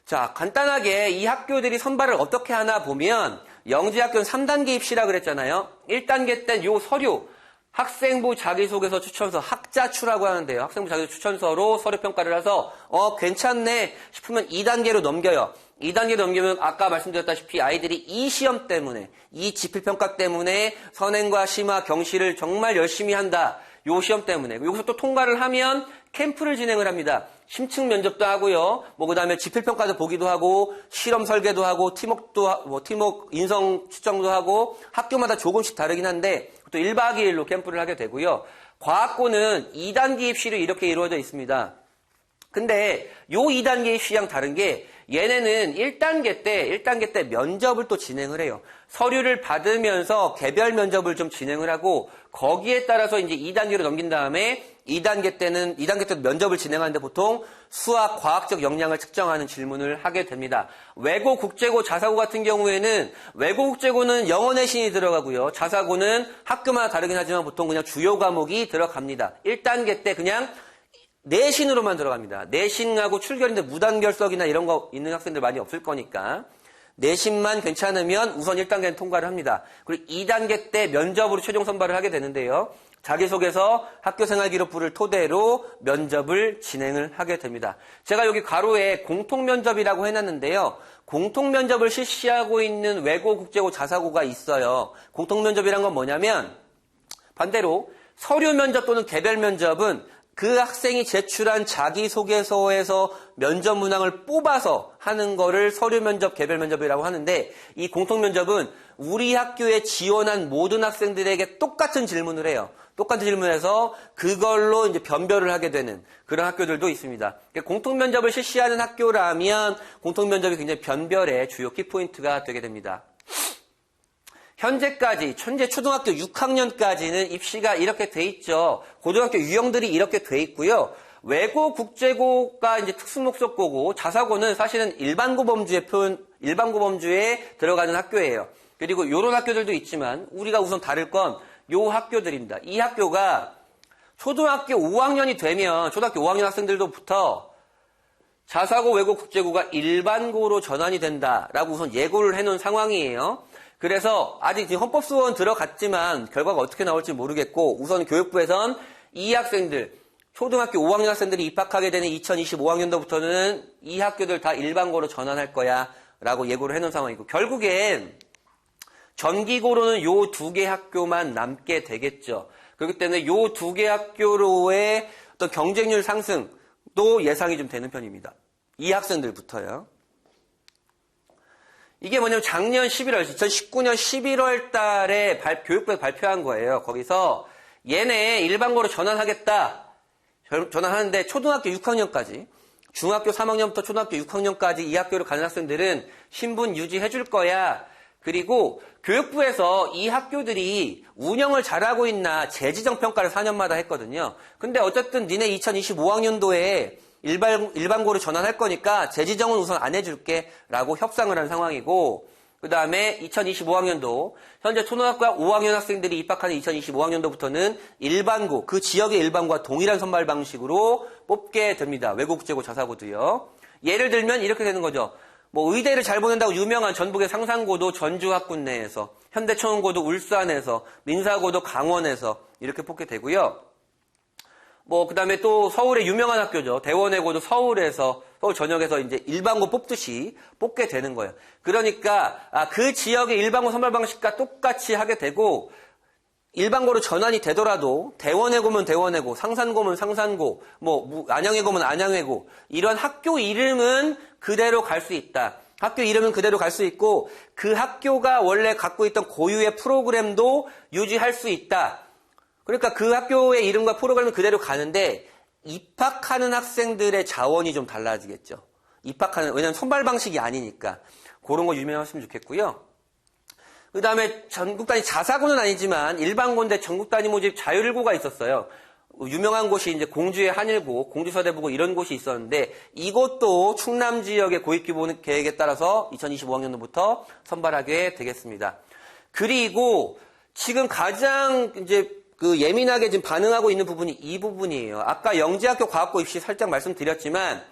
자, 간단하게 이 학교들이 선발을 어떻게 하나 보면 영지학교는 3단계 입시라 그랬잖아요. 1단계 땐 요 서류, 학생부 자기소개서 추천서, 학자추라고 하는데요. 학생부 자기소개서 추천서로 서류 평가를 해서 괜찮네 싶으면 2단계로 넘겨요. 2단계로 넘기면 아까 말씀드렸다시피 아이들이 이 시험 때문에, 이 지필평가 때문에 선행과 심화, 경시를 정말 열심히 한다. 요 시험 때문에. 여기서 또 통과를 하면 캠프를 진행을 합니다. 심층 면접도 하고요. 그 다음에 지필평가도 보기도 하고, 실험 설계도 하고, 팀워크 인성 측정도 하고, 학교마다 조금씩 다르긴 한데, 또 1박 2일로 캠프를 하게 되고요. 과학고는 2단계 입시로 이렇게 이루어져 있습니다. 근데 요 2단계 입시랑 다른 게 얘네는 1단계 때 면접을 또 진행을 해요. 서류를 받으면서 개별 면접을 좀 진행을 하고 거기에 따라서 이제 2단계로 넘긴 다음에 2단계 때도 면접을 진행하는데 보통 수학, 과학적 역량을 측정하는 질문을 하게 됩니다. 외고, 국제고, 자사고 같은 경우에는 외고, 국제고는 영어 내신이 들어가고요. 자사고는 학교마다 다르긴 하지만 보통 그냥 주요 과목이 들어갑니다. 1단계 때 그냥 내신으로만 들어갑니다. 내신하고 출결인데 무단결석이나 이런 거 있는 학생들 많이 없을 거니까 내신만 괜찮으면 우선 1단계는 통과를 합니다. 그리고 2단계 때 면접으로 최종 선발을 하게 되는데요. 자기소개서 학교생활기록부를 토대로 면접을 진행을 하게 됩니다. 제가 여기 가로에 공통면접이라고 해놨는데요. 공통면접을 실시하고 있는 외고, 국제고, 자사고가 있어요. 공통면접이란 건 뭐냐면 반대로 서류면접 또는 개별면접은 그 학생이 제출한 자기소개서에서 면접 문항을 뽑아서 하는 거를 서류면접, 개별면접이라고 하는데 이 공통면접은 우리 학교에 지원한 모든 학생들에게 똑같은 질문을 해요. 똑같은 질문에서 그걸로 이제 변별을 하게 되는 그런 학교들도 있습니다. 공통면접을 실시하는 학교라면 공통면접이 굉장히 변별의 주요 키포인트가 되게 됩니다. 현재 초등학교 6학년까지는 입시가 이렇게 돼 있죠. 고등학교 유형들이 이렇게 돼 있고요. 외고, 국제고가 이제 특수목적고고, 자사고는 사실은 일반고 범주에 들어가는 학교예요. 그리고 요런 학교들도 있지만, 우리가 우선 다룰 건 요 학교들입니다. 이 학교가 초등학교 5학년이 되면, 초등학교 5학년 학생들로부터 자사고, 외고, 국제고가 일반고로 전환이 된다라고 우선 예고를 해놓은 상황이에요. 그래서 아직 지금 헌법수원 들어갔지만 결과가 어떻게 나올지 모르겠고 우선 교육부에선 이 학생들, 초등학교 5학년 학생들이 입학하게 되는 2025학년도부터는 이 학교들 다 일반고로 전환할 거야 라고 예고를 해놓은 상황이고 결국엔 전기고로는 요 두 개 학교만 남게 되겠죠. 그렇기 때문에 요 두 개 학교로의 어떤 경쟁률 상승도 예상이 좀 되는 편입니다. 이 학생들부터요. 이게 뭐냐면 작년 2019년 11월 달에 교육부에서 발표한 거예요. 거기서 얘네 일반고로 전환하겠다. 전환하는데 초등학교 6학년까지, 중학교 3학년부터 초등학교 6학년까지 이 학교를 가는 학생들은 신분 유지해 줄 거야. 그리고 교육부에서 이 학교들이 운영을 잘하고 있나 재지정 평가를 4년마다 했거든요. 근데 어쨌든 니네 2025학년도에 일반고로 전환할 거니까 재지정은 우선 안 해줄게 라고 협상을 한 상황이고 그 다음에 2025학년도 현재 초등학교 5학년 학생들이 입학하는 2025학년도부터는 일반고, 그 지역의 일반고와 동일한 선발 방식으로 뽑게 됩니다. 외고, 국제고, 자사고도요. 예를 들면 이렇게 되는 거죠. 의대를 잘 보낸다고 유명한 전북의 상산고도 전주학군 내에서, 현대초능고도 울산에서, 민사고도 강원에서 이렇게 뽑게 되고요. 그 다음에 또 서울의 유명한 학교죠. 대원외고도 서울에서, 서울 전역에서 이제 일반고 뽑듯이 뽑게 되는 거예요. 그러니까, 그 지역의 일반고 선발 방식과 똑같이 하게 되고, 일반고로 전환이 되더라도, 대원외고면 대원외고, 상산고면 상산고, 안양외고면 안양외고, 이런 학교 이름은 그대로 갈 수 있다. 학교 이름은 그대로 갈 수 있고, 그 학교가 원래 갖고 있던 고유의 프로그램도 유지할 수 있다. 그러니까 그 학교의 이름과 프로그램은 그대로 가는데 입학하는 학생들의 자원이 좀 달라지겠죠. 왜냐하면 선발 방식이 아니니까. 그런 거 유명하시면 좋겠고요. 그 다음에 전국 단위 자사고는 아니지만 일반고인데 전국 단위 모집 자율고가 있었어요. 유명한 곳이 이제 공주의 한일고, 공주서대부고 이런 곳이 있었는데 이것도 충남 지역의 고입기본 계획에 따라서 2025학년도부터 선발하게 되겠습니다. 그리고 지금 가장 이제 예민하게 지금 반응하고 있는 부분이 이 부분이에요. 아까 영재학교 과학고 입시 살짝 말씀드렸지만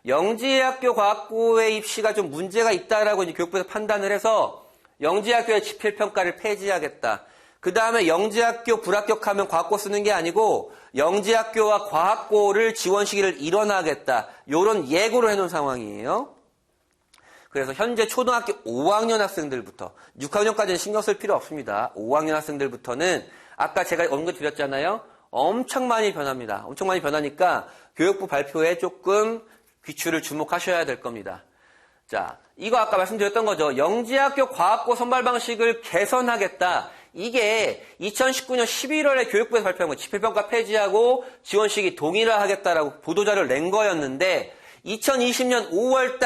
영재학교 과학고의 입시가 좀 문제가 있다라고 이제 교육부에서 판단을 해서 영재학교의 지필평가를 폐지하겠다. 그 다음에 영재학교 불합격하면 과학고 쓰는 게 아니고 영재학교와 과학고를 지원 시기를 일원하겠다. 이런 예고를 해놓은 상황이에요. 그래서 현재 초등학교 5학년 학생들부터 6학년까지는 신경 쓸 필요 없습니다. 5학년 학생들부터는 아까 제가 언급 드렸잖아요. 엄청 많이 변합니다. 엄청 많이 변하니까 교육부 발표에 조금 귀추를 주목하셔야 될 겁니다. 자, 이거 아까 말씀드렸던 거죠. 영재학교 과학고 선발 방식을 개선하겠다. 이게 2019년 11월에 교육부에서 발표한 거 지필평가 폐지하고 지원 시기 동일화하겠다라고 보도자료를 낸 거였는데 2020년 5월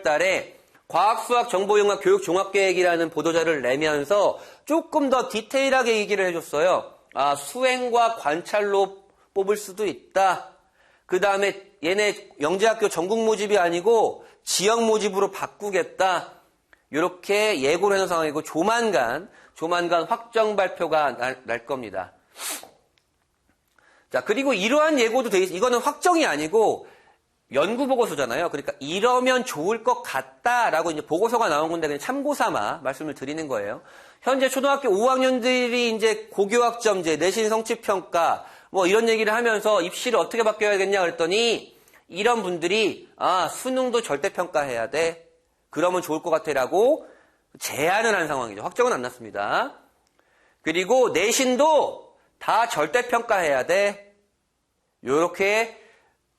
달에 과학수학정보융합 교육종합계획이라는 보도자료를 내면서 조금 더 디테일하게 얘기를 해줬어요. 수행과 관찰로 뽑을 수도 있다. 그 다음에 얘네 영재학교 전국 모집이 아니고 지역 모집으로 바꾸겠다. 이렇게 예고를 해놓은 상황이고 조만간 확정 발표가 날 겁니다. 자, 그리고 이러한 예고도 이거는 확정이 아니고 연구보고서잖아요. 그러니까 이러면 좋을 것 같다라고 이제 보고서가 나온 건데 그냥 참고 삼아 말씀을 드리는 거예요. 현재 초등학교 5학년들이 이제 고교학점제, 내신 성취평가 뭐 이런 얘기를 하면서 입시를 어떻게 바뀌어야겠냐 그랬더니 이런 분들이 수능도 절대평가해야 돼. 그러면 좋을 것 같아라고 제안을 한 상황이죠. 확정은 안 났습니다. 그리고 내신도 다 절대평가해야 돼. 요렇게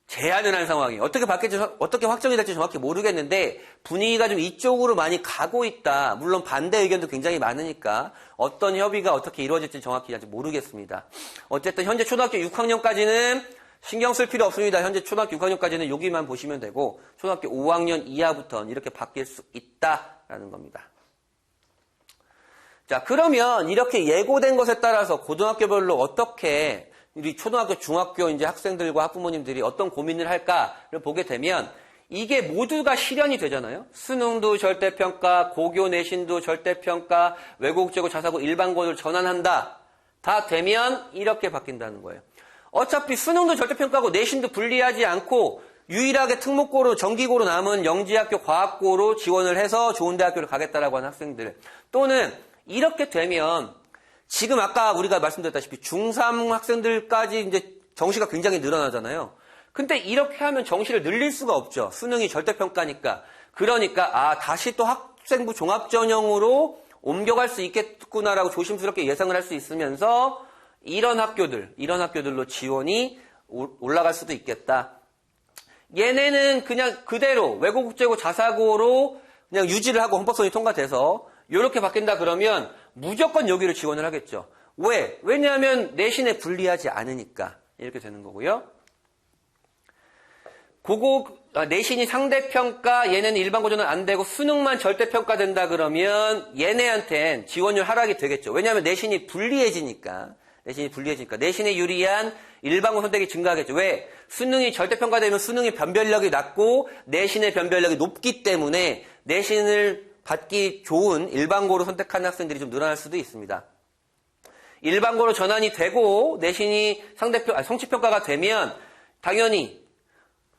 제안을 한 상황이에요. 어떻게 바뀔지, 어떻게 확정이 될지 정확히 모르겠는데 분위기가 좀 이쪽으로 많이 가고 있다. 물론 반대 의견도 굉장히 많으니까 어떤 협의가 어떻게 이루어질지 정확히 아직 모르겠습니다. 어쨌든 현재 초등학교 6학년까지는 신경 쓸 필요 없습니다. 현재 초등학교 6학년까지는 여기만 보시면 되고 초등학교 5학년 이하부터는 이렇게 바뀔 수 있다라는 겁니다. 자, 그러면 이렇게 예고된 것에 따라서 고등학교별로 어떻게 우리 초등학교, 중학교 이제 학생들과 학부모님들이 어떤 고민을 할까를 보게 되면 이게 모두가 실현이 되잖아요. 수능도 절대평가, 고교 내신도 절대평가, 외국제고 자사고 일반고를 전환한다. 다 되면 이렇게 바뀐다는 거예요. 어차피 수능도 절대평가고 내신도 분리하지 않고 유일하게 특목고로 정기고로 남은 영재학교 과학고로 지원을 해서 좋은 대학교를 가겠다라고 하는 학생들 또는 이렇게 되면 지금 아까 우리가 말씀드렸다시피 중3 학생들까지 이제 정시가 굉장히 늘어나잖아요. 근데 이렇게 하면 정시를 늘릴 수가 없죠. 수능이 절대평가니까. 그러니까 다시 또 학생부 종합전형으로 옮겨갈 수 있겠구나라고 조심스럽게 예상을 할 수 있으면서 이런 학교들로 지원이 올라갈 수도 있겠다. 얘네는 그냥 그대로 외고국제고 자사고로 그냥 유지를 하고 헌법소원이 통과돼서 이렇게 바뀐다 그러면 무조건 여기로 지원을 하겠죠. 왜? 왜냐하면 내신에 불리하지 않으니까 이렇게 되는 거고요. 내신이 상대평가 얘네는 일반고전은 안 되고 수능만 절대평가된다 그러면 얘네한텐 지원율 하락이 되겠죠. 왜냐하면 내신이 불리해지니까 내신에 유리한 일반고 선택이 증가하겠죠. 왜? 수능이 절대평가되면 수능의 변별력이 낮고 내신의 변별력이 높기 때문에 내신을 받기 좋은 일반고로 선택한 학생들이 좀 늘어날 수도 있습니다. 일반고로 전환이 되고 내신이 성취평가가 되면 당연히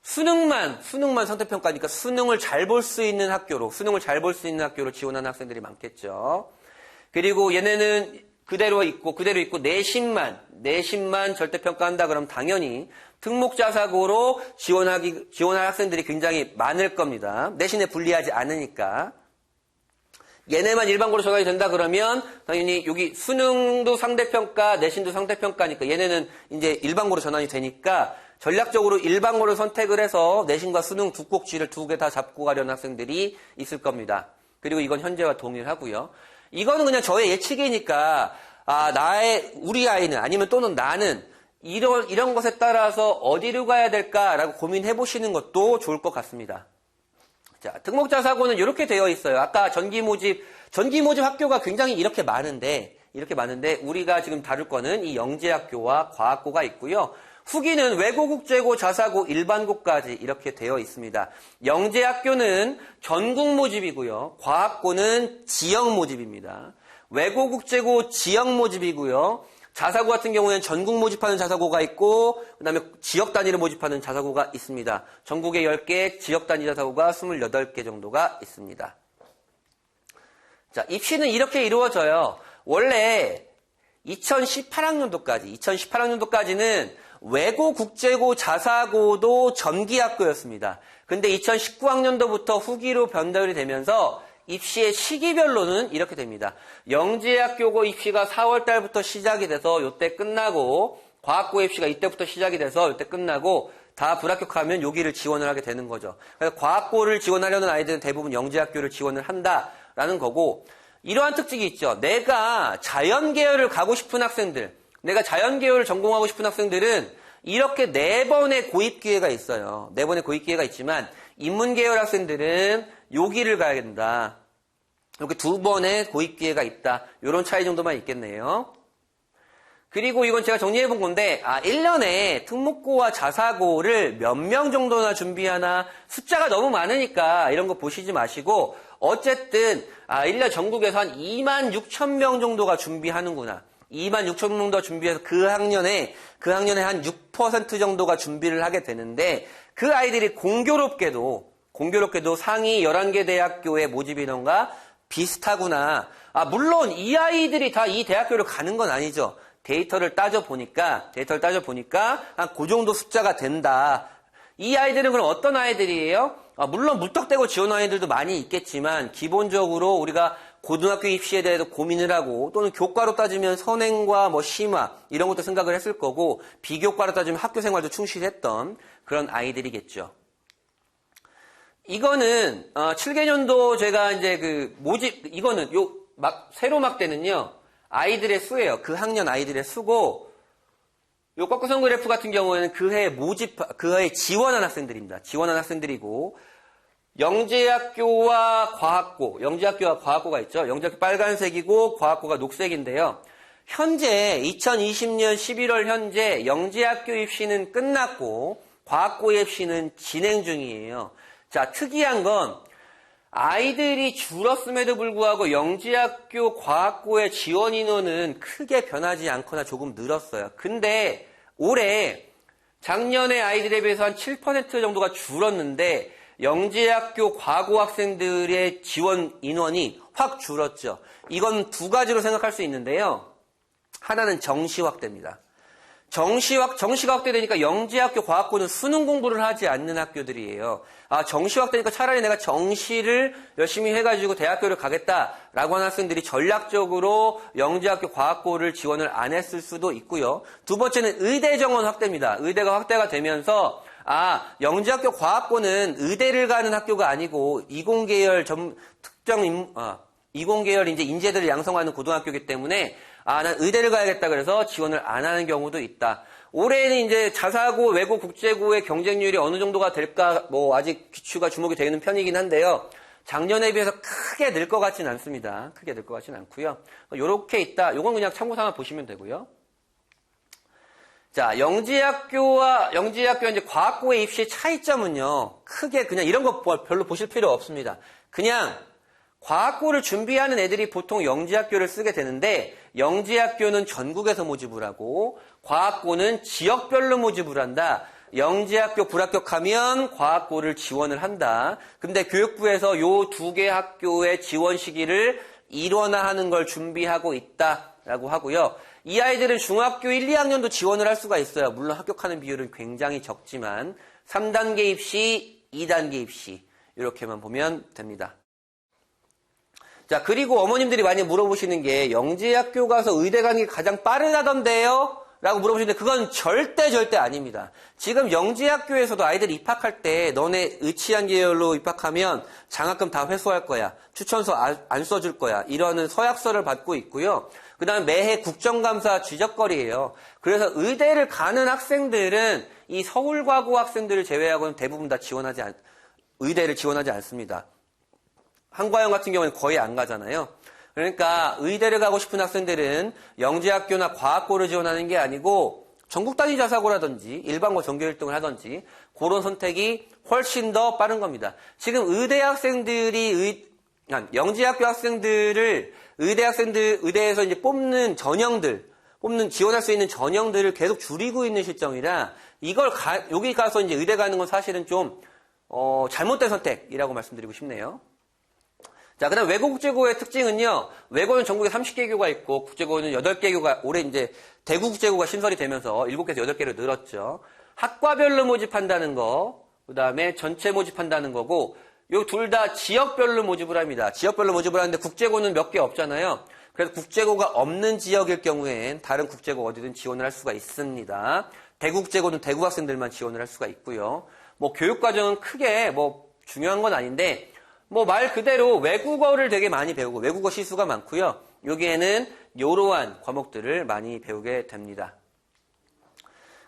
수능만 상대평가니까 수능을 잘 볼 수 있는 학교로 지원하는 학생들이 많겠죠. 그리고 얘네는 그대로 있고 내신만 절대평가한다 그러면 당연히 특목자사고로 지원할 학생들이 굉장히 많을 겁니다. 내신에 불리하지 않으니까. 얘네만 일반고로 전환이 된다 그러면 당연히 여기 수능도 상대평가, 내신도 상대평가니까 얘네는 이제 일반고로 전환이 되니까 전략적으로 일반고를 선택을 해서 내신과 수능 두 꼭지를 두 개 다 잡고 가려는 학생들이 있을 겁니다. 그리고 이건 현재와 동일하고요. 이거는 그냥 저의 예측이니까 우리 아이는 아니면 또는 나는 이런 것에 따라서 어디로 가야 될까라고 고민해 보시는 것도 좋을 것 같습니다. 자, 특목자사고는 이렇게 되어 있어요. 아까 전기 모집 학교가 굉장히 이렇게 많은데 우리가 지금 다룰 거는 이 영재학교와 과학고가 있고요. 후기는 외고국제고, 자사고, 일반고까지 이렇게 되어 있습니다. 영재학교는 전국 모집이고요. 과학고는 지역 모집입니다. 외고국제고 지역 모집이고요. 자사고 같은 경우에는 전국 모집하는 자사고가 있고 그다음에 지역 단위를 모집하는 자사고가 있습니다. 전국에 10개, 지역 단위 자사고가 28개 정도가 있습니다. 자, 입시는 이렇게 이루어져요. 원래 2018학년도까지는 외고, 국제고, 자사고도 전기학교였습니다. 근데 2019학년도부터 후기로 변별이 되면서 입시의 시기별로는 이렇게 됩니다. 영재학교고 입시가 4월 달부터 시작이 돼서 요때 끝나고, 과학고 입시가 이때부터 시작이 돼서 요때 끝나고, 다 불합격하면 여기를 지원을 하게 되는 거죠. 그래서 과학고를 지원하려는 아이들은 대부분 영재학교를 지원을 한다라는 거고, 이러한 특징이 있죠. 내가 자연계열을 가고 싶은 학생들, 내가 자연계열을 전공하고 싶은 학생들은 이렇게 4번의 고입 기회가 있어요. 4번의 고입 기회가 있지만 인문계열 학생들은 여기를 가야 된다. 이렇게 2번의 고입 기회가 있다. 이런 차이 정도만 있겠네요. 그리고 이건 제가 정리해 본 건데 1년에 특목고와 자사고를 몇 명 정도나 준비하나 숫자가 너무 많으니까 이런 거 보시지 마시고 어쨌든 1년 전국에서 한 26,000명 정도가 준비하는구나. 26,000명 정도 준비해서 그 학년에 한 6% 정도가 준비를 하게 되는데 그 아이들이 공교롭게도 상위 11개 대학교의 모집 인원과 비슷하구나. 물론 이 아이들이 다 이 대학교를 가는 건 아니죠. 데이터를 따져 보니까 한 그 정도 숫자가 된다. 이 아이들은 그럼 어떤 아이들이에요? 물론 무턱대고 지원 아이들도 많이 있겠지만 기본적으로 우리가 고등학교 입시에 대해서 고민을 하고 또는 교과로 따지면 선행과 심화 이런 것도 생각을 했을 거고 비교과로 따지면 학교 생활도 충실했던 그런 아이들이겠죠. 이거는 7개년도 제가 이제 이거는 세로 막대는요. 아이들의 수예요. 그 학년 아이들의 수고 요 꺾어선 그래프 같은 경우에는 그 해에 지원한 학생들입니다. 지원한 학생들이고 영재학교와 과학고가 있죠. 영재학교 빨간색이고 과학고가 녹색인데요. 현재 2020년 11월 현재 영재학교 입시는 끝났고 과학고 입시는 진행 중이에요. 자, 특이한 건 아이들이 줄었음에도 불구하고 영재학교 과학고의 지원 인원은 크게 변하지 않거나 조금 늘었어요. 근데 올해 작년에 아이들에 비해서 한 7% 정도가 줄었는데 영재학교 과고 학생들의 지원 인원이 확 줄었죠. 이건 두 가지로 생각할 수 있는데요. 하나는 정시 확대입니다. 정시가 확대되니까 영재학교 과학고는 수능 공부를 하지 않는 학교들이에요. 정시 확대니까 차라리 내가 정시를 열심히 해가지고 대학교를 가겠다라고 하는 학생들이 전략적으로 영재학교 과학고를 지원을 안 했을 수도 있고요. 두 번째는 의대 정원 확대입니다. 의대가 확대가 되면서 영재학교 과학고는 의대를 가는 학교가 아니고 이공계열 이제 인재들을 양성하는 고등학교이기 때문에 난 의대를 가야겠다 그래서 지원을 안 하는 경우도 있다. 올해는 이제 자사고, 외고, 국제고의 경쟁률이 어느 정도가 될까 아직 귀추가 주목이 되는 편이긴 한데요. 작년에 비해서 크게 늘 것 같지는 않습니다. 크게 늘 것 같지는 않고요. 요렇게 있다. 요건 그냥 참고 삼아 보시면 되고요. 자, 영재학교와 이제 과학고의 입시 차이점은요. 크게 그냥 이런 거 별로 보실 필요 없습니다. 그냥 과학고를 준비하는 애들이 보통 영재학교를 쓰게 되는데 영재학교는 전국에서 모집을 하고 과학고는 지역별로 모집을 한다. 영재학교 불합격하면 과학고를 지원을 한다. 근데 교육부에서 요 두 개 학교의 지원 시기를 일원화하는 걸 준비하고 있다라고 하고요. 이 아이들은 중학교 1, 2학년도 지원을 할 수가 있어요. 물론 합격하는 비율은 굉장히 적지만 3단계 입시, 2단계 입시 이렇게만 보면 됩니다. 자, 그리고 어머님들이 많이 물어보시는 게 영재학교 가서 의대 가는 게 가장 빠르다던데요? 라고 물어보시는데 그건 절대 아닙니다. 지금 영재학교에서도 아이들이 입학할 때 너네 의치한 계열로 입학하면 장학금 다 회수할 거야. 추천서 안 써줄 거야. 이러는 서약서를 받고 있고요. 그 다음에 매해 국정감사 쥐적거리예요. 그래서 의대를 가는 학생들은 이 서울과고 학생들을 제외하고는 대부분 다 의대를 지원하지 않습니다. 한과영 같은 경우는 거의 안 가잖아요. 그러니까 의대를 가고 싶은 학생들은 영재학교나 과학고를 지원하는 게 아니고 전국 단위 자사고라든지 일반고 전교 1등을 하든지 그런 선택이 훨씬 더 빠른 겁니다. 지금 영재학교 학생들을 의대에서 이제 뽑는 전형들 지원할 수 있는 전형들을 계속 줄이고 있는 실정이라 이걸 여기 가서 이제 의대 가는 건 사실은 좀 잘못된 선택이라고 말씀드리고 싶네요. 자, 그 다음 외고국제고의 특징은요, 외고는 전국에 30개 교가 있고, 국제고는 8개 교가, 올해 이제 대구국제고가 신설이 되면서 7개에서 8개로 늘었죠. 학과별로 모집한다는 거, 그 다음에 전체 모집한다는 거고, 요 둘 다 지역별로 모집을 합니다. 지역별로 모집을 하는데 국제고는 몇 개 없잖아요. 그래서 국제고가 없는 지역일 경우엔 다른 국제고 어디든 지원을 할 수가 있습니다. 대구국제고는 대구 학생들만 지원을 할 수가 있고요. 뭐 교육과정은 크게 뭐 중요한 건 아닌데, 뭐 말 그대로 외국어를 되게 많이 배우고 외국어 시수가 많고요. 여기에는 이러한 과목들을 많이 배우게 됩니다.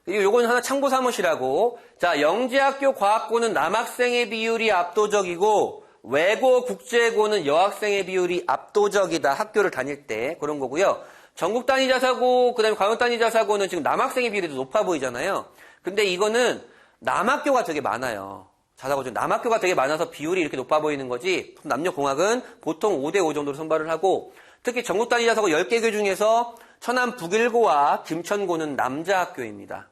그리고 요거는 하나 참고 삼으시라고. 자, 영재학교 과학고는 남학생의 비율이 압도적이고 외고 국제고는 여학생의 비율이 압도적이다. 학교를 다닐 때 그런 거고요. 전국 단위 자사고 그다음에 광역 단위 자사고는 지금 남학생의 비율이 높아 보이잖아요. 근데 이거는 남학교가 되게 많아요. 자사고 중 남학교가 되게 많아서 비율이 이렇게 높아 보이는 거지, 남녀공학은 보통 5대5 정도로 선발을 하고, 특히 전국 단위 자사고 10개 교 중에서 천안 북일고와 김천고는 남자 학교입니다.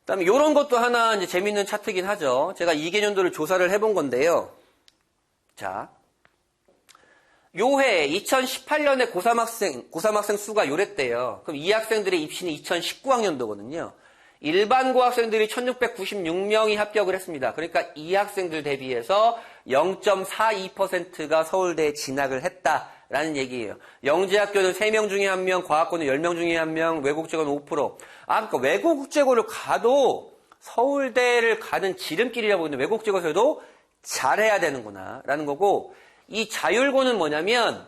그 다음에 이런 것도 하나 이제 재밌는 차트긴 하죠. 제가 이 개년도를 조사를 해본 건데요. 자, 요해 2018년에 고3 학생 수가 요랬대요. 그럼 이 학생들의 입시는 2019학년도거든요. 일반고 학생들이 1696명이 합격을 했습니다. 그러니까 이 학생들 대비해서 0.42%가 서울대에 진학을 했다라는 얘기예요. 영재학교는 3명 중에 1명, 과학고는 10명 중에 1명, 외국제고는 5%. 그러니까 외국제고를 가도 서울대를 가는 지름길이라고 하는데 외국제고에서도 잘해야 되는구나 라는 거고, 이 자율고는 뭐냐면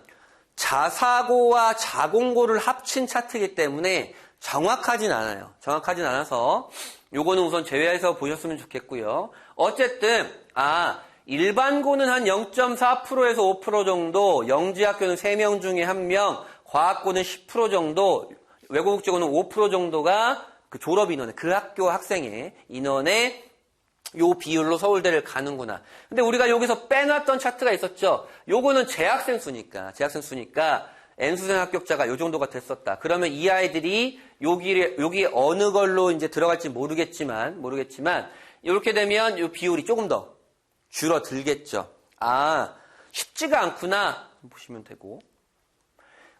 자사고와 자공고를 합친 차트이기 때문에 정확하진 않아요. 정확하진 않아서 요거는 우선 제외해서 보셨으면 좋겠고요. 어쨌든 일반고는 한 0.4%에서 5% 정도, 영재학교는 3명 중에 1명, 과학고는 10% 정도, 외고국제고는 5% 정도가 그 졸업 인원의, 그 학교 학생의 인원의 요 비율로 서울대를 가는구나. 근데 우리가 여기서 빼놨던 차트가 있었죠. 요거는 재학생 수니까 N수생 합격자가 요 정도가 됐었다. 그러면 이 아이들이 여기에 어느 걸로 이제 들어갈지 모르겠지만, 이렇게 되면 요 비율이 조금 더 줄어들겠죠. 쉽지가 않구나. 보시면 되고.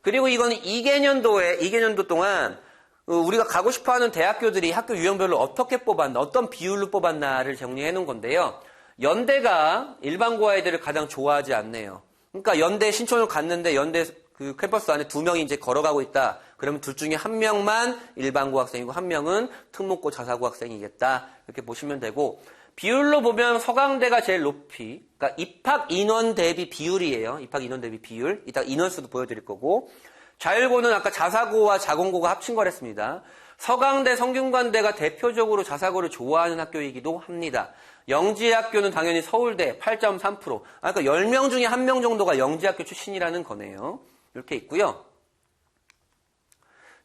그리고 이거는 2개년도 동안 우리가 가고 싶어 하는 대학교들이 학교 유형별로 어떻게 뽑았나, 어떤 비율로 뽑았나를 정리해 놓은 건데요. 연대가 일반고 아이들을 가장 좋아하지 않네요. 그러니까 연대 신촌을 갔는데 연대 그 캠퍼스 안에 2명이 이제 걸어가고 있다. 그러면 둘 중에 1명만 일반고 학생이고 1명은 특목고 자사고 학생이겠다. 이렇게 보시면 되고, 비율로 보면 서강대가 제일 높이, 그러니까 입학 인원 대비 비율이에요. 입학 인원 대비 비율. 이따 인원수도 보여드릴 거고, 자율고는 아까 자사고와 자공고가 합친 거랬습니다. 서강대, 성균관대가 대표적으로 자사고를 좋아하는 학교이기도 합니다. 영지학교는 당연히 서울대 8.3%. 그러니까 10명 중에 1명 정도가 영지학교 출신이라는 거네요. 이렇게 있고요.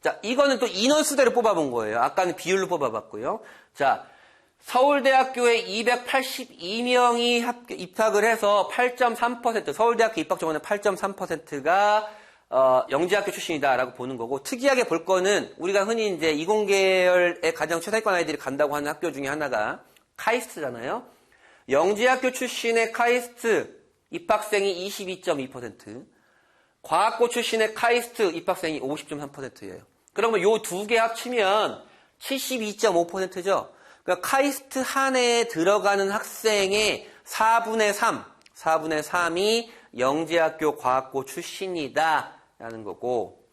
자, 이거는 또 인원수대로 뽑아본 거예요. 아까는 비율로 뽑아봤고요. 자, 서울대학교에 282명이 입학을 해서 8.3%, 서울대학교 입학 정원의 8.3%가 영재학교 출신이다라고 보는 거고, 특이하게 볼 거는 우리가 흔히 이제 이공계열의 가장 최상위권 아이들이 간다고 하는 학교 중에 하나가 카이스트잖아요. 영재학교 출신의 카이스트 입학생이 22.2%, 과학고 출신의 카이스트 입학생이 50.3%예요. 그러면 요 두 개 합치면 72.5%죠. 그러니까 카이스트 한 해에 들어가는 학생의 4분의 3이 영재학교 과학고 출신이다라는 거고,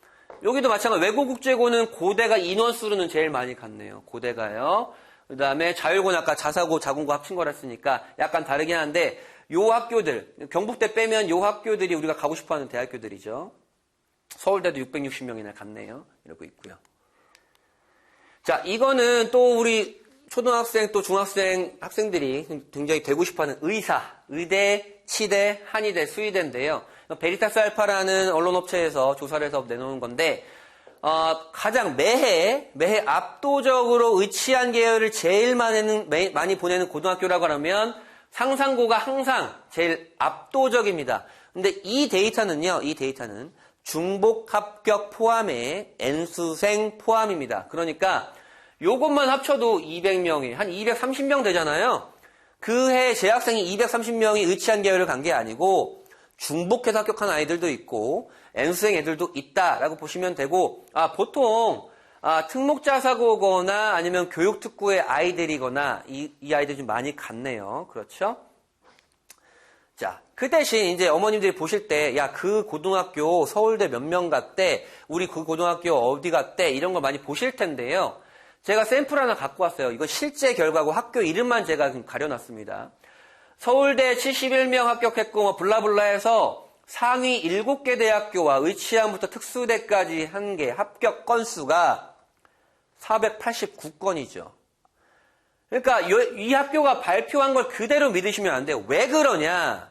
여기도 마찬가지로 외고국제고는 고대가 인원수로는 제일 많이 갔네요. 고대가요. 그 다음에 자율고는 아까 자사고, 자공고 합친 거라 했으니까 약간 다르긴 한데, 요 학교들, 경북대 빼면 요 학교들이 우리가 가고 싶어하는 대학교들이죠. 서울대도 660명이나 갔네요. 이러고 있고요. 자, 이거는 또 우리 초등학생 또 중학생 학생들이 굉장히 되고 싶어하는 의대, 치대, 한의대, 수의대인데요. 베리타스 알파라는 언론업체에서 조사를 해서 내놓은 건데, 가장 매해 압도적으로 의치한 계열을 제일 많이 보내는 고등학교라고 하면 상산고가 항상 제일 압도적입니다. 근데 이 데이터는 중복 합격 포함에 N수생 포함입니다. 그러니까 요것만 합쳐도 200명이 한 230명 되잖아요. 그 해 재학생이 230명이 의치한 계열을 간 게 아니고 중복해서 합격한 아이들도 있고 N수생 애들도 있다라고 보시면 되고, 보통 특목자사고거나 아니면 교육특구의 아이들이거나 이 아이들이 좀 많이 갔네요. 그렇죠? 자, 그 대신 이제 어머님들이 보실 때, 야, 그 고등학교 서울대 몇 명 갔대, 우리 그 고등학교 어디 갔대, 이런 걸 많이 보실 텐데요. 제가 샘플 하나 갖고 왔어요. 이거 실제 결과고 학교 이름만 제가 좀 가려놨습니다. 서울대 71명 합격했고, 뭐 블라블라 해서 상위 7개 대학교와 의치함부터 특수대까지 한 개 합격 건수가 489건이죠. 그러니까 이 학교가 발표한 걸 그대로 믿으시면 안 돼요. 왜 그러냐?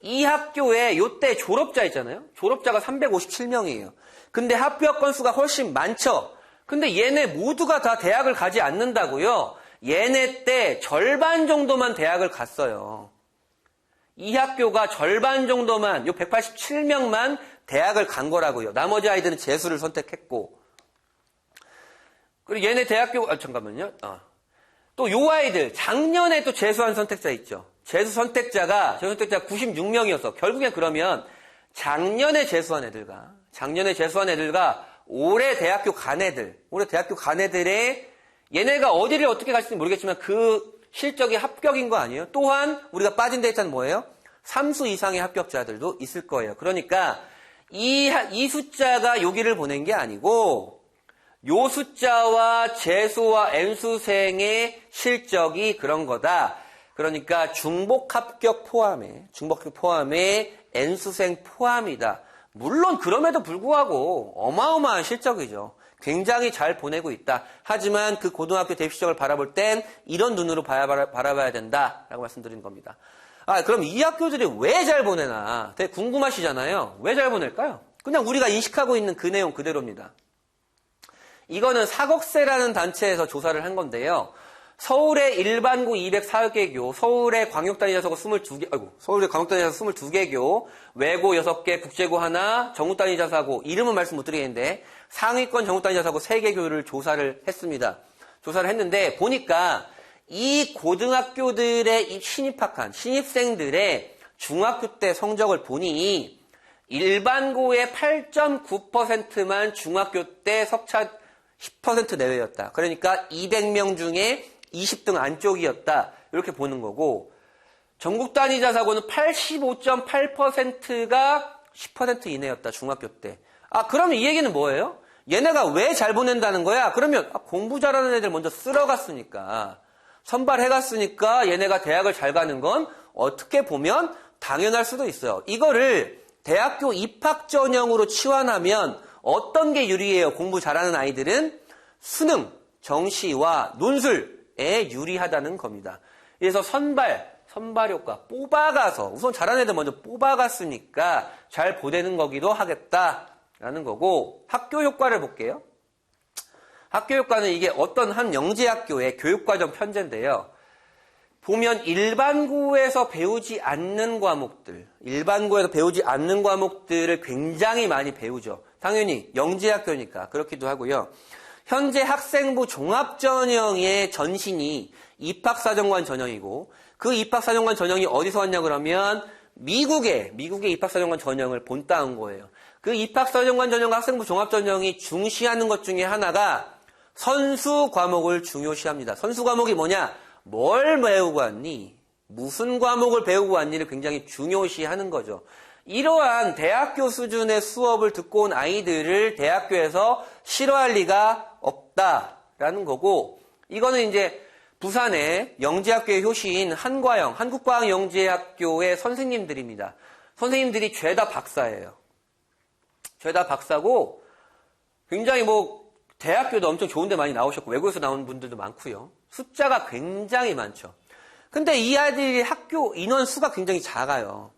이 학교에 요때 졸업자 있잖아요. 졸업자가 357명이에요. 근데 합격 건수가 훨씬 많죠. 근데 얘네 모두가 다 대학을 가지 않는다고요. 얘네 때 절반 정도만 대학을 갔어요. 이 학교가 절반 정도만, 요 187명만 대학을 간 거라고요. 나머지 아이들은 재수를 선택했고. 그리고 얘네 대학교, 잠깐만요. 또 요 아이들, 작년에 또 재수한 선택자 있죠. 재수 선택자가 96명이었어. 결국엔 그러면 작년에 재수한 애들과 올해 대학교 간 애들의 얘네가 어디를 어떻게 갈지 모르겠지만 그 실적이 합격인 거 아니에요? 또한 우리가 빠진 데이터는 뭐예요? 3수 이상의 합격자들도 있을 거예요. 그러니까 이 숫자가 여기를 보낸 게 아니고 요 숫자와 재수와 N수생의 실적이 그런 거다. 그러니까 중복 합격 포함에 N수생 포함이다. 물론 그럼에도 불구하고 어마어마한 실적이죠. 굉장히 잘 보내고 있다. 하지만 그 고등학교 대입 실적을 바라볼 땐 이런 눈으로 바라봐야 된다라고 말씀드리는 겁니다. 그럼 이 학교들이 왜 잘 보내나 되게 궁금하시잖아요. 왜 잘 보낼까요? 그냥 우리가 인식하고 있는 그 내용 그대로입니다. 이거는 사곡세라는 단체에서 조사를 한 건데요. 서울의 일반고 204개교, 서울의 광역단위자사고 22개, 서울의 광역단위자사고 22개교, 외고 6개, 국제고 하나, 전국단위자사고, 이름은 말씀 못 드리겠는데, 상위권 전국단위자사고 3개 교를 조사를 했습니다. 조사를 했는데, 보니까 이 고등학교들의 신입학한, 신입생들의 중학교 때 성적을 보니, 일반고의 8.9%만 중학교 때 석차 10% 내외였다. 그러니까 200명 중에 20등 안쪽이었다. 이렇게 보는 거고 전국 단위 자사고는 85.8%가 10% 이내였다. 중학교 때. 그러면 이 얘기는 뭐예요? 얘네가 왜 잘 보낸다는 거야? 그러면 공부 잘하는 애들 먼저 쓸어갔으니까 선발해갔으니까 얘네가 대학을 잘 가는 건 어떻게 보면 당연할 수도 있어요. 이거를 대학교 입학 전형으로 치환하면 어떤 게 유리해요? 공부 잘하는 아이들은 수능, 정시와 논술에 유리하다는 겁니다. 그래서 선발 효과 뽑아가서 우선 잘하는 애들 먼저 뽑아갔으니까 잘 보내는 거기도 하겠다라는 거고 학교 효과를 볼게요. 학교 효과는 이게 어떤 한 영재학교의 교육과정 편제인데요. 보면 일반고에서 배우지 않는 과목들을 굉장히 많이 배우죠. 당연히 영재학교니까 그렇기도 하고요. 현재 학생부 종합전형의 전신이 입학사정관 전형이고 그 입학사정관 전형이 어디서 왔냐 그러면 미국의 입학사정관 전형을 본따온 거예요. 그 입학사정관 전형과 학생부 종합전형이 중시하는 것 중에 하나가 선수 과목을 중요시합니다. 선수 과목이 뭐냐? 뭘 배우고 왔니? 무슨 과목을 배우고 왔니를 굉장히 중요시하는 거죠. 이러한 대학교 수준의 수업을 듣고 온 아이들을 대학교에서 싫어할 리가 없다라는 거고 이거는 이제 부산의 영재학교의 효시인 한국과학 영재학교의 선생님들입니다. 선생님들이 죄다 박사예요. 죄다 박사고 굉장히 대학교도 엄청 좋은 데 많이 나오셨고 외국에서 나온 분들도 많고요. 숫자가 굉장히 많죠. 근데 이 아이들이 학교 인원 수가 굉장히 작아요.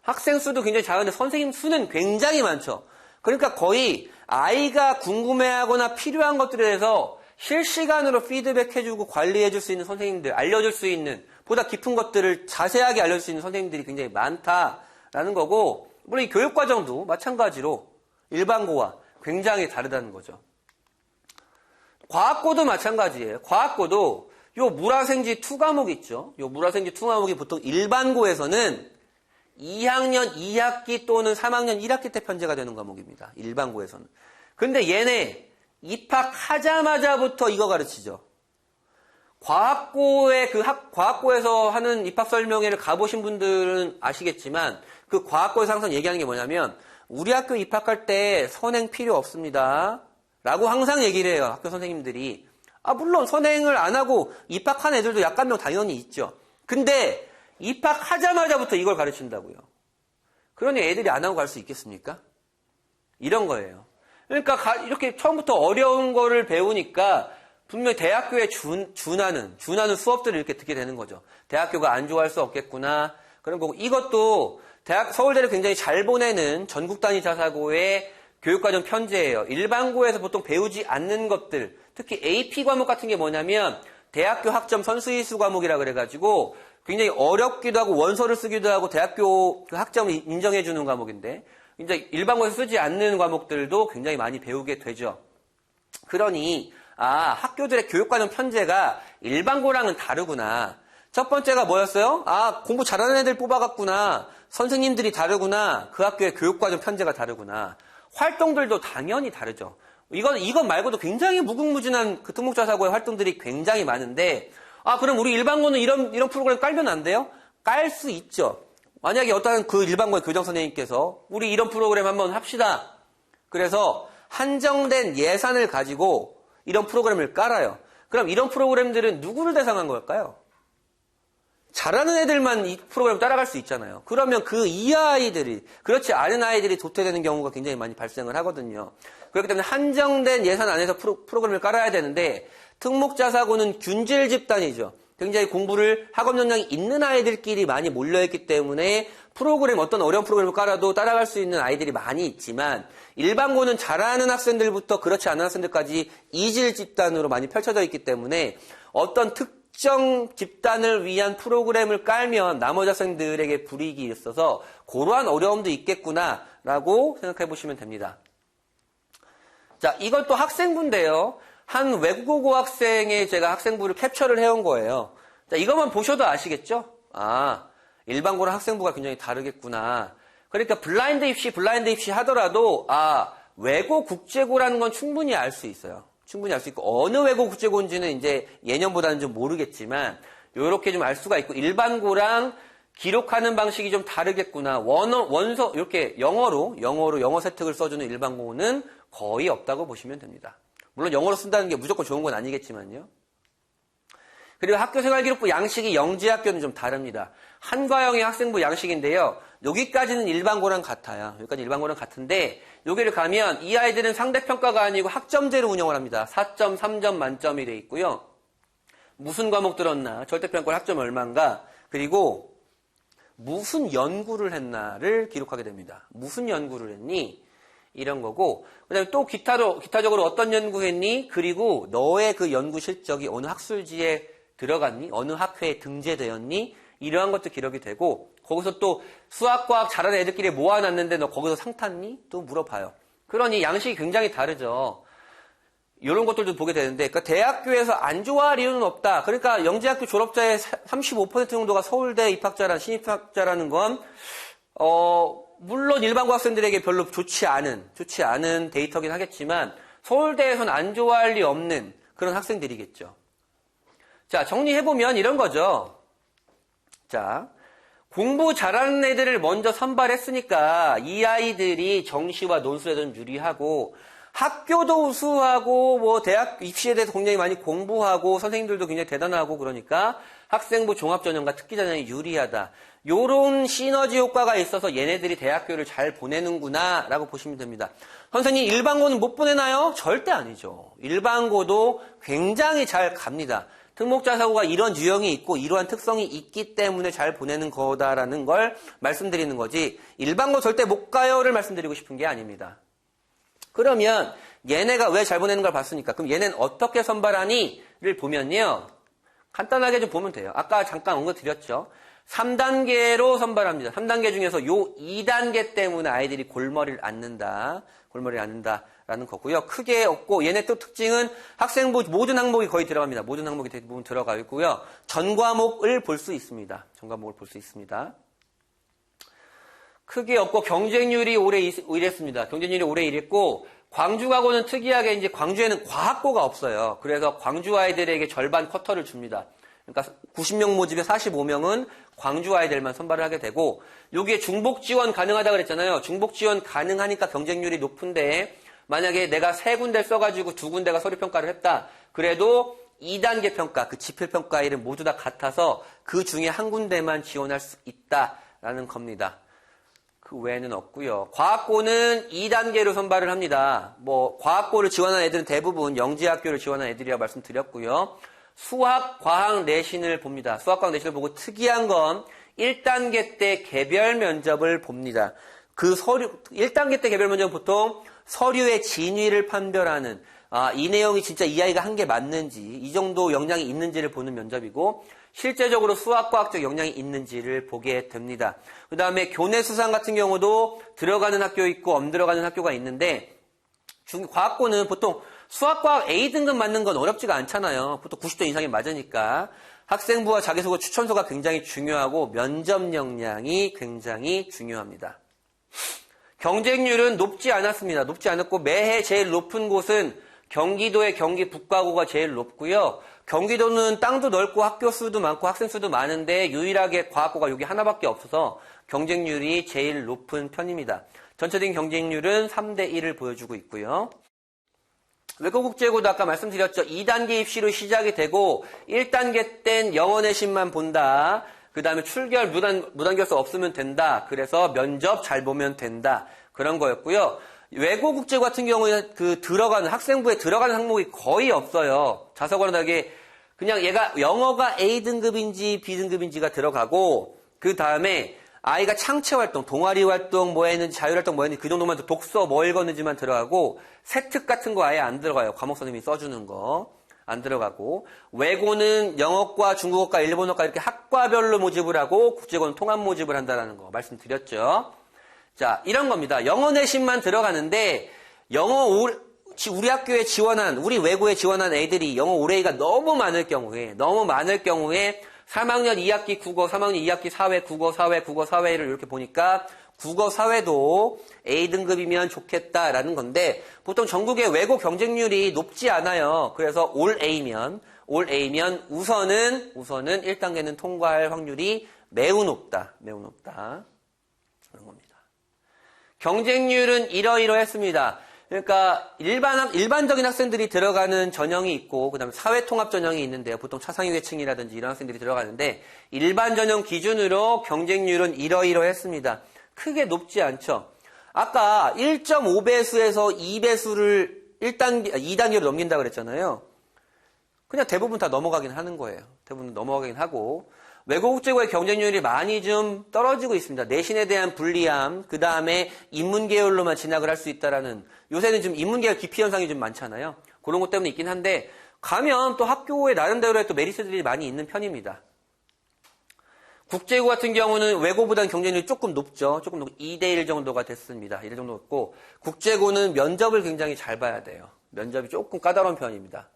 학생 수도 굉장히 작은데 선생님 수는 굉장히 많죠. 그러니까 거의 아이가 궁금해하거나 필요한 것들에 대해서 실시간으로 피드백해주고 관리해줄 수 있는 선생님들, 알려줄 수 있는 보다 깊은 것들을 자세하게 알려줄 수 있는 선생님들이 굉장히 많다라는 거고 물론 이 교육과정도 마찬가지로 일반고와 굉장히 다르다는 거죠. 과학고도 마찬가지예요. 과학고도 요 물화생지 2 과목 있죠. 요 물화생지 2 과목이 보통 일반고에서는 2학년 2학기 또는 3학년 1학기 때 편제가 되는 과목입니다. 일반고에서는. 근데 얘네 입학하자마자부터 이거 가르치죠. 과학고의 과학고에서 하는 입학 설명회를 가보신 분들은 아시겠지만 그 과학고에서 항상 얘기하는 게 뭐냐면 우리 학교 입학할 때 선행 필요 없습니다. 라고 항상 얘기를 해요. 학교 선생님들이. 물론 선행을 안 하고 입학한 애들도 약간명 당연히 있죠. 근데 입학하자마자부터 이걸 가르친다고요. 그러니 애들이 안 하고 갈 수 있겠습니까? 이런 거예요. 그러니까 이렇게 처음부터 어려운 거를 배우니까 분명히 대학교에 준하는 수업들을 이렇게 듣게 되는 거죠. 대학교가 안 좋아할 수 없겠구나. 그런 거고 이것도 서울대를 굉장히 잘 보내는 전국 단위 자사고의 교육과정 편제예요. 일반고에서 보통 배우지 않는 것들, 특히 AP 과목 같은 게 뭐냐면 대학교 학점 선수이수 과목이라 그래가지고 굉장히 어렵기도 하고 원서를 쓰기도 하고 대학교 학점을 인정해 주는 과목인데 이제 일반고에서 쓰지 않는 과목들도 굉장히 많이 배우게 되죠. 그러니 학교들의 교육과정 편제가 일반고랑은 다르구나. 첫 번째가 뭐였어요? 공부 잘하는 애들 뽑아갔구나. 선생님들이 다르구나. 그 학교의 교육과정 편제가 다르구나. 활동들도 당연히 다르죠. 이건 말고도 굉장히 무궁무진한 그 특목자사고의 활동들이 굉장히 많은데 그럼 우리 일반고는 이런 프로그램 깔면 안 돼요? 깔 수 있죠. 만약에 어떤 그 일반고의 교장 선생님께서 우리 이런 프로그램 한번 합시다. 그래서 한정된 예산을 가지고 이런 프로그램을 깔아요. 그럼 이런 프로그램들은 누구를 대상한 걸까요? 잘하는 애들만 이 프로그램 따라갈 수 있잖아요. 그러면 그 이하 아이들이, 그렇지 않은 아이들이 도태되는 경우가 굉장히 많이 발생을 하거든요. 그렇기 때문에 한정된 예산 안에서 프로그램을 깔아야 되는데 특목자사고는 균질 집단이죠. 굉장히 공부를 학업 역량이 있는 아이들끼리 많이 몰려있기 때문에 어떤 어려운 프로그램을 깔아도 따라갈 수 있는 아이들이 많이 있지만 일반고는 잘하는 학생들부터 그렇지 않은 학생들까지 이질 집단으로 많이 펼쳐져 있기 때문에 어떤 특정 집단을 위한 프로그램을 깔면 나머지 학생들에게 불이익이 있어서 그러한 어려움도 있겠구나라고 생각해 보시면 됩니다. 자, 이건 또 학생부인데요. 한 외국어 학생의 제가 학생부를 캡처를 해온 거예요. 자, 이것만 보셔도 아시겠죠? 일반고랑 학생부가 굉장히 다르겠구나. 그러니까 블라인드 입시 하더라도 외고 국제고라는 건 충분히 알 수 있어요. 충분히 알 수 있고 어느 외고 국제고인지는 이제 예년보다는 좀 모르겠지만 요렇게 좀 알 수가 있고 일반고랑 기록하는 방식이 좀 다르겠구나. 원서 이렇게 영어로 영어 세특을 써주는 일반고는 거의 없다고 보시면 됩니다. 물론 영어로 쓴다는 게 무조건 좋은 건 아니겠지만요. 그리고 학교생활기록부 양식이 영재학교는 좀 다릅니다. 한과형의 학생부 양식인데요. 여기까지는 일반고랑 같아요. 여기까지 일반고랑 같은데 여기를 가면 이 아이들은 상대평가가 아니고 학점제로 운영을 합니다. 4점, 3점 만점이 돼 있고요. 무슨 과목 들었나, 절대평가 학점 얼마인가, 그리고 무슨 연구를 했나를 기록하게 됩니다. 무슨 연구를 했니? 이런 거고, 그 다음에 또 기타적으로 어떤 연구했니? 그리고 너의 그 연구 실적이 어느 학술지에 들어갔니? 어느 학회에 등재되었니? 이러한 것도 기록이 되고, 거기서 또 수학과학 잘하는 애들끼리 모아놨는데 너 거기서 상 탔니? 또 물어봐요. 그러니 양식이 굉장히 다르죠. 이런 것들도 보게 되는데, 그러니까 대학교에서 안 좋아할 이유는 없다. 그러니까 영재학교 졸업자의 35% 정도가 서울대 신입학자라는 건, 물론 일반고 학생들에게 별로 좋지 않은 데이터긴 하겠지만, 서울대에서는 안 좋아할 리 없는 그런 학생들이겠죠. 자, 정리해보면 이런 거죠. 자, 공부 잘하는 애들을 먼저 선발했으니까 이 아이들이 정시와 논술에 좀 유리하고 학교도 우수하고 대학 입시에 대해서 굉장히 많이 공부하고 선생님들도 굉장히 대단하고 그러니까 학생부 종합전형과 특기전형이 유리하다. 요런 시너지 효과가 있어서 얘네들이 대학교를 잘 보내는구나 라고 보시면 됩니다. 선생님 일반고는 못 보내나요? 절대 아니죠. 일반고도 굉장히 잘 갑니다. 특목자사고가 이런 유형이 있고 이러한 특성이 있기 때문에 잘 보내는 거다라는 걸 말씀드리는 거지 일반고 절대 못 가요를 말씀드리고 싶은 게 아닙니다. 그러면 얘네가 왜 잘 보내는 걸 봤으니까 그럼 얘네는 어떻게 선발하니? 를 보면요. 간단하게 좀 보면 돼요. 아까 잠깐 언급드렸죠. 3단계로 선발합니다. 3단계 중에서 요 2단계 때문에 아이들이 골머리를 앓는다. 골머리를 앓는다라는 거고요. 크게 없고 얘네 또 특징은 학생부 모든 항목이 거의 들어갑니다. 모든 항목이 대부분 들어가 있고요. 전 과목을 볼 수 있습니다. 전 과목을 볼 수 있습니다. 크게 없고 경쟁률이 올해 이랬습니다. 경쟁률이 올해 이랬고 광주하고는 특이하게 이제 광주에는 과학고가 없어요. 그래서 광주 아이들에게 절반 쿼터를 줍니다. 그러니까 90명 모집에 45명은 광주 아이들만 선발을 하게 되고 여기에 중복 지원 가능하다고 그랬잖아요. 중복 지원 가능하니까 경쟁률이 높은데 만약에 내가 3군데 써가지고 2군데가 서류평가를 했다. 그래도 2단계 평가, 그 지필평가일은 모두 다 같아서 그 중에 한 군데만 지원할 수 있다라는 겁니다. 그 외에는 없고요. 과학고는 2단계로 선발을 합니다. 뭐 과학고를 지원한 애들은 대부분 영재학교를 지원한 애들이라고 말씀드렸고요. 수학, 과학 내신을 봅니다. 수학, 과학 내신을 보고 특이한 건 1단계 때 개별 면접을 봅니다. 그 1단계 때 개별 면접은 보통 서류의 진위를 판별하는, 이 내용이 진짜 이 아이가 한 게 맞는지, 이 정도 역량이 있는지를 보는 면접이고, 실제적으로 수학과학적 역량이 있는지를 보게 됩니다. 그 다음에 교내 수상 같은 경우도 들어가는 학교 있고, 안 들어가는 학교가 있는데, 과학고는 보통 수학과학 A등급 맞는 건 어렵지가 않잖아요. 보통 90점 이상이 맞으니까. 학생부와 자기소개 추천서가 굉장히 중요하고 면접 역량이 굉장히 중요합니다. 경쟁률은 높지 않았습니다. 높지 않았고 매해 제일 높은 곳은 경기도의 경기 북과고가 제일 높고요. 경기도는 땅도 넓고 학교 수도 많고 학생 수도 많은데 유일하게 과학고가 여기 하나밖에 없어서 경쟁률이 제일 높은 편입니다. 전체적인 경쟁률은 3대 1을 보여주고 있고요. 외국국제고도 아까 말씀드렸죠. 2단계 입시로 시작이 되고 1단계 땐 영어 내신만 본다. 그 다음에 출결, 무단결석 없으면 된다. 그래서 면접 잘 보면 된다. 그런 거였고요. 외국국제고 같은 경우에는 들어가는, 학생부에 들어가는 항목이 거의 없어요. 자사고랑 다르게 그냥 얘가 영어가 A등급인지 B등급인지가 들어가고 그 다음에 아이가 창체활동, 동아리활동 뭐 했는지 자율활동 뭐 했는지 그 정도만 독서 뭐 읽었는지만 들어가고 세특 같은 거 아예 안 들어가요. 과목 선생님이 써주는 거 안 들어가고 외고는 영어과 중국어과 일본어과 이렇게 학과별로 모집을 하고 국제고는 통합 모집을 한다는 거 말씀드렸죠. 자, 이런 겁니다. 영어 내신만 들어가는데 우리 학교에 지원한 우리 외고에 지원한 애들이 영어 올해가 너무 많을 경우에 3학년 2학기 국어, 3학년 2학기 사회, 국어, 사회, 국어, 사회를 이렇게 보니까 국어, 사회도 A등급이면 좋겠다라는 건데 보통 전국의 외고 경쟁률이 높지 않아요. 그래서 올 A면 우선은 1단계는 통과할 확률이 매우 높다. 매우 높다. 그런 겁니다. 경쟁률은 이러이러했습니다. 그러니까 일반적인 학생들이 들어가는 전형이 있고 그다음에 사회통합 전형이 있는데요. 보통 차상위계층이라든지 이런 학생들이 들어가는데 일반 전형 기준으로 경쟁률은 이러이러했습니다. 크게 높지 않죠. 아까 1.5배수에서 2배수를 2단계로 넘긴다고 그랬잖아요. 그냥 대부분 다 넘어가긴 하는 거예요. 대부분 넘어가긴 하고 외고국제고의 경쟁률이 많이 좀 떨어지고 있습니다. 내신에 대한 불리함, 그 다음에 인문계열로만 진학을 할 수 있다라는 요새는 좀 인문계열 기피 현상이 좀 많잖아요. 그런 것 때문에 있긴 한데 가면 또 학교에 나름대로의 또 메리트들이 많이 있는 편입니다. 국제고 같은 경우는 외고보다는 경쟁률이 조금 높죠. 조금 높고 2대1 정도가 됐습니다. 1 정도였고 국제고는 면접을 굉장히 잘 봐야 돼요. 면접이 조금 까다로운 편입니다.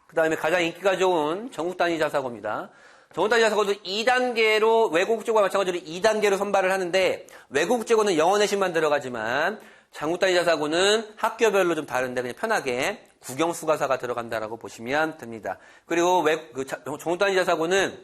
그 다음에 가장 인기가 좋은 전국단위 자사고입니다. 전국단위 자사고도 2단계로 외고국제고와 마찬가지로 2단계로 선발을 하는데 외고국제고는 영어 내신만 들어가지만 전국단위 자사고는 학교별로 좀 다른데 그냥 편하게 국영수가사가 들어간다라고 보시면 됩니다. 그리고 전국단위 자사고는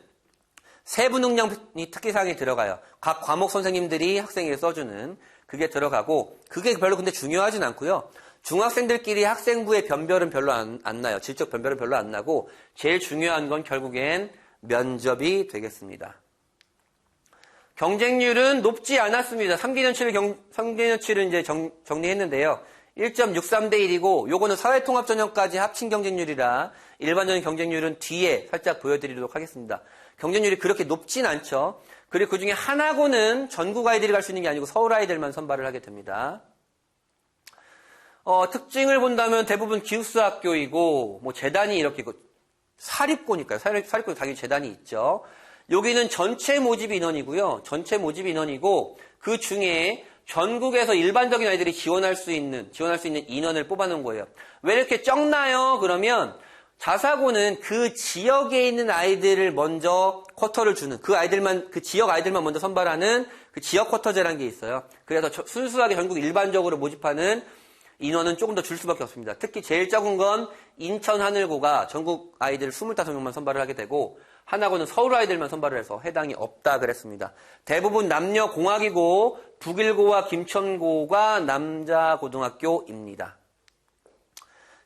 세부 능력이 특기사항이 들어가요. 각 과목 선생님들이 학생에게 써주는 그게 들어가고 그게 별로 근데 중요하진 않고요. 중학생들끼리 학생부의 변별은 별로 안 나요. 질적 변별은 별로 안 나고 제일 중요한 건 결국엔 면접이 되겠습니다. 경쟁률은 높지 않았습니다. 3개년치를 이제 정리했는데요. 1.63대 1이고 요거는 사회통합 전형까지 합친 경쟁률이라 일반적인 경쟁률은 뒤에 살짝 보여드리도록 하겠습니다. 경쟁률이 그렇게 높진 않죠. 그리고 그중에 하나고는 전국 아이들이 갈 수 있는 게 아니고 서울 아이들만 선발을 하게 됩니다. 특징을 본다면 대부분 기숙사 학교이고, 뭐 재단이 이렇게 있고, 사립고니까요. 사립고 당연히 재단이 있죠. 여기는 전체 모집 인원이고요. 전체 모집 인원이고 그 중에 전국에서 일반적인 아이들이 지원할 수 있는 인원을 뽑아놓은 거예요. 왜 이렇게 적나요? 그러면 자사고는 그 지역에 있는 아이들을 먼저 쿼터를 주는 그 지역 아이들만 먼저 선발하는 그 지역 쿼터제라는 게 있어요. 그래서 순수하게 전국 일반적으로 모집하는 인원은 조금 더 줄 수밖에 없습니다. 특히 제일 적은 건 인천 하늘고가 전국 아이들 25명만 선발을 하게 되고 하나고는 서울 아이들만 선발을 해서 해당이 없다 그랬습니다. 대부분 남녀 공학이고 북일고와 김천고가 남자 고등학교입니다.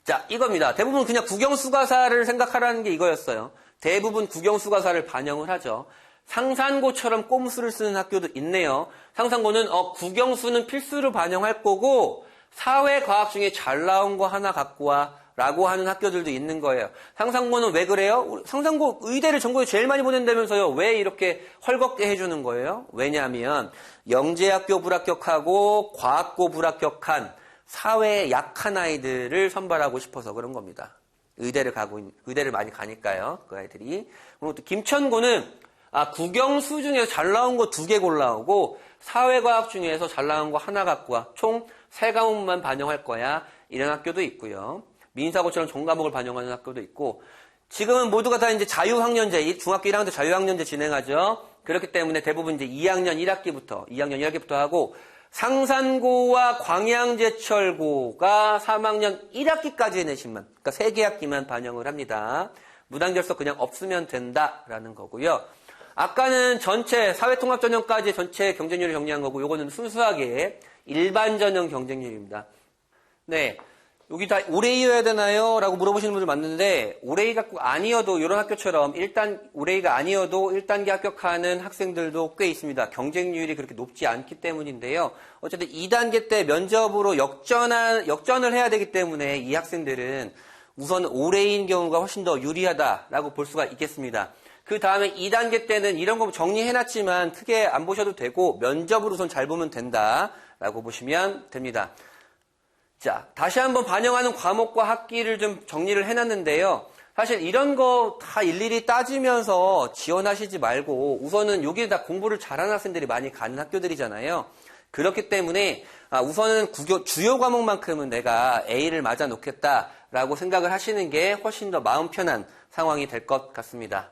자, 이겁니다. 대부분 그냥 국영수가사를 생각하라는 게 이거였어요. 대부분 국영수가사를 반영을 하죠. 상산고처럼 꼼수를 쓰는 학교도 있네요. 상산고는 국영수는 필수로 반영할 거고 사회과학 중에 잘 나온 거 하나 갖고 와 라고 하는 학교들도 있는 거예요. 상산고는 왜 그래요? 상산고 의대를 전국에 제일 많이 보낸다면서요. 왜 이렇게 헐겁게 해주는 거예요? 왜냐하면 영재학교 불합격하고 과학고 불합격한 사회에 약한 아이들을 선발하고 싶어서 그런 겁니다. 의대를 많이 가니까요. 그 아이들이. 그리고 또 김천고는 국영수 중에서 잘 나온 거 2개 골라오고 사회과학 중에서 잘 나온 거 하나 갖고 와. 총 3과목만 반영할 거야. 이런 학교도 있고요. 민사고처럼 전과목을 반영하는 학교도 있고 지금은 모두가 다 이제 자유학년제, 중학교 1학년 때 자유학년제 진행하죠. 그렇기 때문에 대부분 이제 2학년 1학기부터 하고 상산고와 광양제철고가 3학년 1학기까지 내신만, 그러니까 3개 학기만 반영을 합니다. 무단결석 그냥 없으면 된다라는 거고요. 아까는 전체 사회통합전형까지 전체 경쟁률을 정리한 거고 요거는 순수하게 일반전형 경쟁률입니다. 네. 여기 다 올해이어야 되나요? 라고 물어보시는 분들 많은데 올해이가 아니어도 이런 학교처럼 올해이가 아니어도 1단계 합격하는 학생들도 꽤 있습니다. 경쟁률이 그렇게 높지 않기 때문인데요. 어쨌든 2단계 때 면접으로 역전을 해야 되기 때문에 이 학생들은 우선 올해인 경우가 훨씬 더 유리하다라고 볼 수가 있겠습니다. 그 다음에 2단계 때는 이런 거 정리해놨지만 크게 안 보셔도 되고 면접으로 우선 잘 보면 된다라고 보시면 됩니다. 자, 다시 한번 반영하는 과목과 학기를 좀 정리를 해놨는데요. 사실 이런 거 다 일일이 따지면서 지원하시지 말고 우선은 여기 다 공부를 잘하는 학생들이 많이 가는 학교들이잖아요. 그렇기 때문에 우선은 주요 과목만큼은 내가 A를 맞아 놓겠다라고 생각을 하시는 게 훨씬 더 마음 편한 상황이 될 것 같습니다.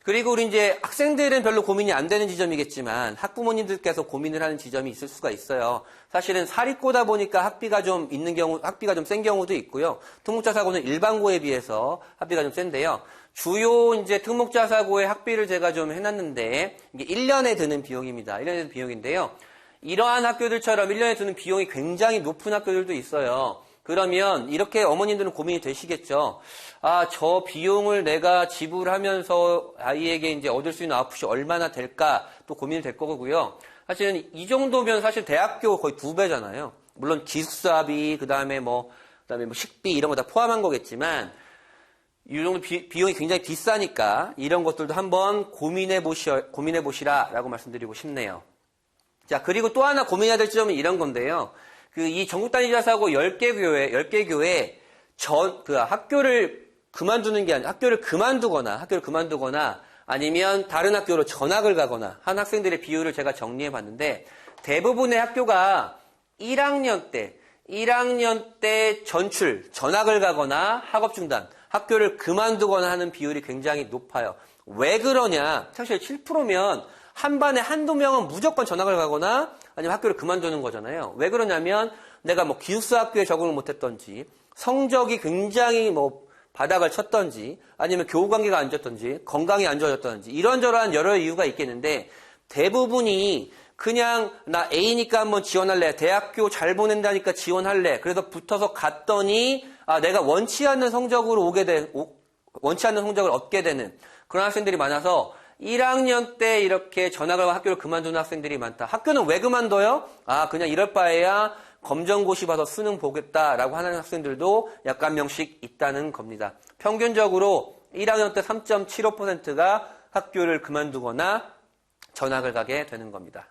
그리고 우리 이제 학생들은 별로 고민이 안 되는 지점이겠지만 학부모님들께서 고민을 하는 지점이 있을 수가 있어요. 사실은 사립고다 보니까 학비가 좀 센 경우도 있고요. 특목자사고는 일반고에 비해서 학비가 좀 센데요. 주요 이제 특목자사고의 학비를 제가 좀 해놨는데 이게 1년에 드는 비용입니다. 1년에 드는 비용인데요. 이러한 학교들처럼 1년에 드는 비용이 굉장히 높은 학교들도 있어요. 그러면 이렇게 어머님들은 고민이 되시겠죠. 저 비용을 내가 지불하면서 아이에게 이제 얻을 수 있는 아웃풋이 얼마나 될까 또 고민이 될 거고요. 사실은 이 정도면 사실 대학교 거의 2배잖아요. 물론 기숙사비, 그다음에 뭐 식비 이런 거 다 포함한 거겠지만 이 정도 비용이 굉장히 비싸니까 이런 것들도 한번 고민해 보시라라고 말씀드리고 싶네요. 자, 그리고 또 하나 고민해야 될 점은 이런 건데요. 이 전국 단위 자사고 10개 교회 학교를 그만두는 게 아니라 학교를 그만두거나 아니면 다른 학교로 전학을 가거나 한 학생들의 비율을 제가 정리해 봤는데 대부분의 학교가 1학년 때 전학을 가거나 학업 중단, 학교를 그만두거나 하는 비율이 굉장히 높아요. 왜 그러냐? 사실 7%면 한 반에 한두 명은 무조건 전학을 가거나 아니면 학교를 그만두는 거잖아요. 왜 그러냐면 내가 기숙사 학교에 적응을 못했던지 성적이 굉장히 바닥을 쳤던지 아니면 교우관계가 안 좋았던지 건강이 안 좋아졌던지 이런저런 여러 이유가 있겠는데 대부분이 그냥 나 A니까 한번 지원할래. 대학교 잘 보낸다니까 지원할래. 그래서 붙어서 갔더니 내가 원치 않는 성적을 얻게 되는 그런 학생들이 많아서 1학년 때 이렇게 전학을 하고 학교를 그만두는 학생들이 많다. 학교는 왜 그만둬요? 그냥 이럴 바에야 검정고시 봐서 수능 보겠다라고 하는 학생들도 약간 명씩 있다는 겁니다. 평균적으로 1학년 때 3.75%가 학교를 그만두거나 전학을 가게 되는 겁니다.